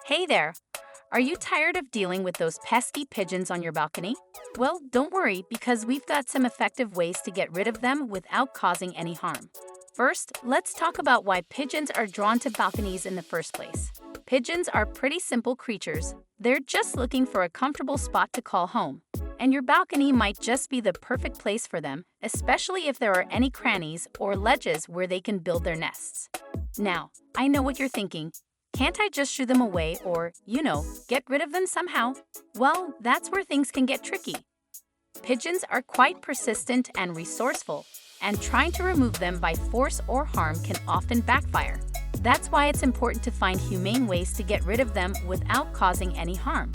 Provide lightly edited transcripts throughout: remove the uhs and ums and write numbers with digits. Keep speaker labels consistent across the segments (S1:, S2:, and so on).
S1: Hey there! Are you tired of dealing with those pesky pigeons on your balcony? Well, don't worry because we've got some effective ways to get rid of them without causing any harm. First, let's talk about why pigeons are drawn to balconies in the first place. Pigeons are pretty simple creatures. They're just looking for a comfortable spot to call home. And your balcony might just be the perfect place for them, especially if there are any crannies or ledges where they can build their nests. Now, I know what you're thinking. Can't I just shoo them away or, get rid of them somehow? Well, that's where things can get tricky. Pigeons are quite persistent and resourceful, and trying to remove them by force or harm can often backfire. That's why it's important to find humane ways to get rid of them without causing any harm.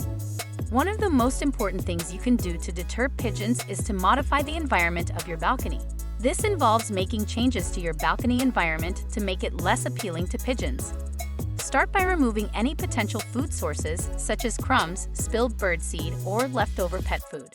S1: One of the most important things you can do to deter pigeons is to modify the environment of your balcony. This involves making changes to your balcony environment to make it less appealing to pigeons. Start by removing any potential food sources, such as crumbs, spilled birdseed, or leftover pet food.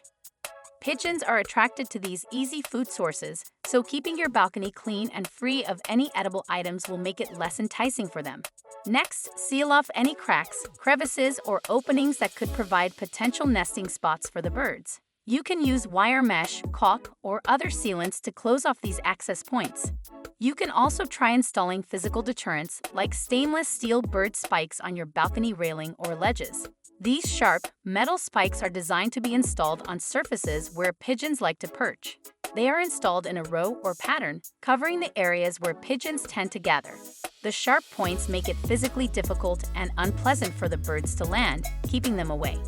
S1: Pigeons are attracted to these easy food sources, so keeping your balcony clean and free of any edible items will make it less enticing for them. Next, seal off any cracks, crevices, or openings that could provide potential nesting spots for the birds. You can use wire mesh, caulk, or other sealants to close off these access points. You can also try installing physical deterrents like stainless steel bird spikes on your balcony railing or ledges. These sharp, metal spikes are designed to be installed on surfaces where pigeons like to perch. They are installed in a row or pattern, covering the areas where pigeons tend to gather. The sharp points make it physically difficult and unpleasant for the birds to land, keeping them away.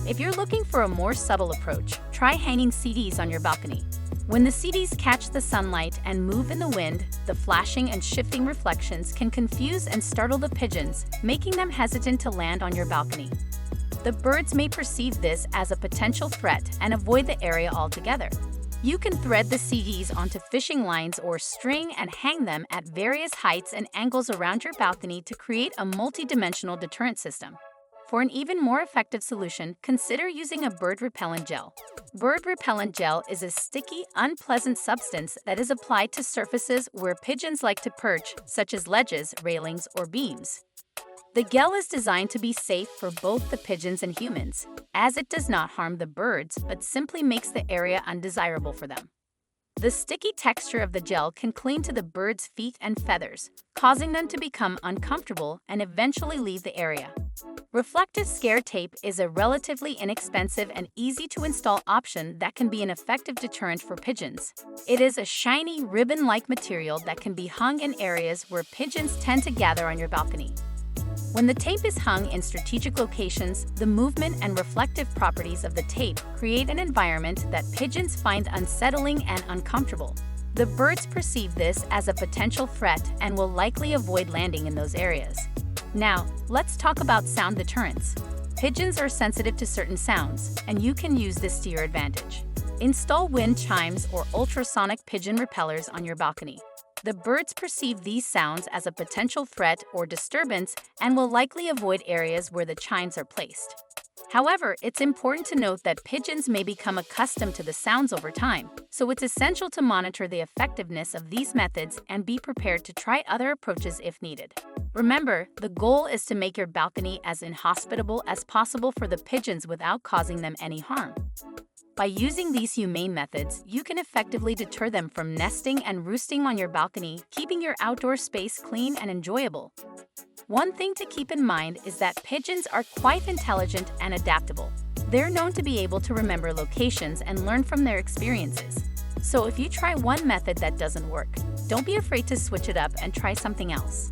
S1: If you're looking for a more subtle approach, try hanging CDs on your balcony. When the CDs catch the sunlight and move in the wind, the flashing and shifting reflections can confuse and startle the pigeons, making them hesitant to land on your balcony. The birds may perceive this as a potential threat and avoid the area altogether. You can thread the CDs onto fishing lines or string and hang them at various heights and angles around your balcony to create a multi-dimensional deterrent system. For an even more effective solution, consider using a bird repellent gel. Bird repellent gel is a sticky, unpleasant substance that is applied to surfaces where pigeons like to perch, such as ledges, railings, or beams. The gel is designed to be safe for both the pigeons and humans, as it does not harm the birds but simply makes the area undesirable for them. The sticky texture of the gel can cling to the birds' feet and feathers, causing them to become uncomfortable and eventually leave the area. Reflective scare tape is a relatively inexpensive and easy-to-install option that can be an effective deterrent for pigeons. It is a shiny, ribbon-like material that can be hung in areas where pigeons tend to gather on your balcony. When the tape is hung in strategic locations, the movement and reflective properties of the tape create an environment that pigeons find unsettling and uncomfortable. The birds perceive this as a potential threat and will likely avoid landing in those areas. Now, let's talk about sound deterrents. Pigeons are sensitive to certain sounds, and you can use this to your advantage. Install wind chimes or ultrasonic pigeon repellers on your balcony. The birds perceive these sounds as a potential threat or disturbance and will likely avoid areas where the chimes are placed. However, it's important to note that pigeons may become accustomed to the sounds over time, so it's essential to monitor the effectiveness of these methods and be prepared to try other approaches if needed. Remember, the goal is to make your balcony as inhospitable as possible for the pigeons without causing them any harm. By using these humane methods, you can effectively deter them from nesting and roosting on your balcony, keeping your outdoor space clean and enjoyable. One thing to keep in mind is that pigeons are quite intelligent and adaptable. They're known to be able to remember locations and learn from their experiences. So if you try one method that doesn't work, don't be afraid to switch it up and try something else.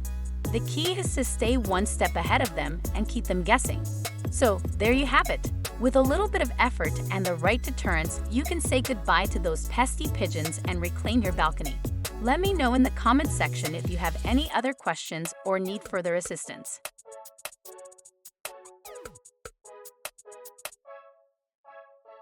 S1: The key is to stay one step ahead of them and keep them guessing. So there you have it. With a little bit of effort and the right deterrents, you can say goodbye to those pesky pigeons and reclaim your balcony. Let me know in the comments section if you have any other questions or need further assistance.